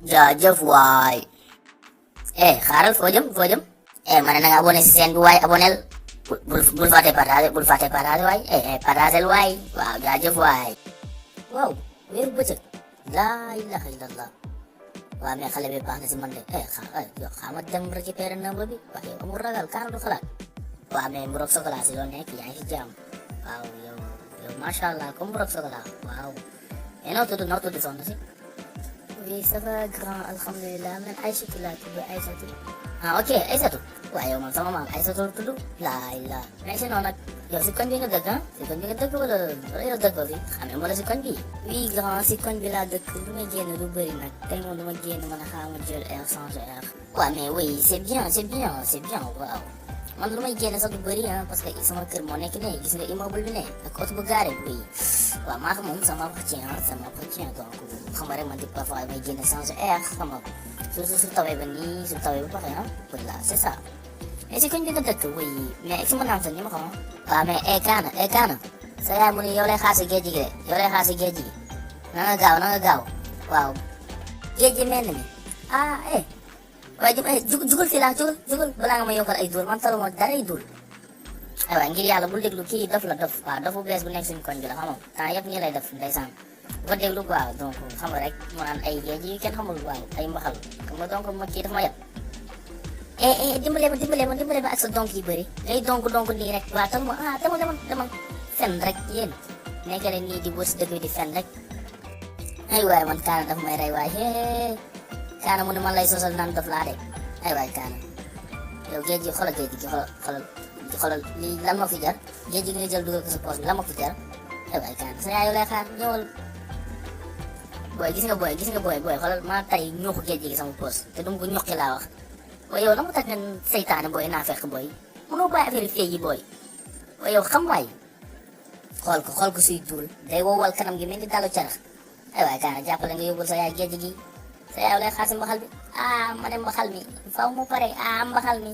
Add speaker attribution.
Speaker 1: jaajëf waay. Xaaral foo jëm. Ma ne na nga abonné si seen bi waay aboneel. bul fàtte partage waay. Partagel waay. waaw jaajëf waay. waaw weeru bëccëg. laa ilaha illallah. waaw mais xale bi baax na si man de. xama dem récupérer number bi. waaw yow amul ragal kaar du xalaat. waaw mais mburoog chocolat si loo nekk yaa ngi si jàmm. waaw yow macha allah comme mburoog chocolat waaw. mais noo tudd soxna si. oui ça va grand alhamdulilah man Aïssatou laa tudd Aïssatou. Ok Aïssatou. waaw yow man sama maam Aïssatou la tudd. laa illah mais sinon nag yow si koñ bi nga dëkk si koñ bi nga dëkk wala yow dëkkoo fi xamee wala si koñ bi. oui grand si koñ bi laa dëkk lu may génn lu bëri nag tey moom lu ma génn mën a xaama jël air changer air. waaw mais oui c'est bien waaw. man lu may génne sax du bëri parce que sama kër moo nekk ne gis nga immeuble bi ne ak oto bu gaare bi waaw maa xam moom sama appartient donc xam nga rek man di parfois may génne changer air xam nga su tawee ba nii su tawee ba pare voilà c'est ça. mais si koñ bi nga dëkk oui mais si ma naan sax ni ma xam waaw mais kaana sa yaay mu ne yow lay xaar si géej gi de na nga gaaw waaw géej gi mel na ni waaye jugal fii laa jugal balaa nga ma yokkal ay dóor man taluma dara ay dóor aywa ngir yàlla bul déglu kii dof waaw dofu bees bu nekk suñu koñ bi la xam nga temps yëpp ñi lay def ndeysaan bu ko déglu quoi donc xam nga rek mu naan ay géej yi kenn xamul waaw ay mbaxal xam nga donc ma kii daf ma yab dimbale ma ak sa donk yi bëri ngay donk nii rek waaw dama fen rek yéen nekk leen nii di wër si dëkk bi di fen rek ay waay man kaana daf may rey waay kaana mu ne man lay sosal naan dof laa de ay waay kaana yow géej gi xoolal lii lan ma fi jar géej gi nga jël dugal ko sa poos bi lan ma fi jar ay waay kaana sa yaay yow lay xaar ñëwal gis nga booy xoolal maa tay ñuuxu géej gi sama poos te duma ko ñuqi laa wax waaye yow la mu tax nga seytaane booy naa fekk booy mënoo bàyyi affaire fii yi booy waaye yow xam waay xool ko suy duul day wowal kanam gi mel ni dalu carax ay waay kaana jàppale nga yóbbul sa yaay géej gi sa yaay lay xaar si mbaxal bi ma ne mbaxal mi faw mu pare mbaxal mi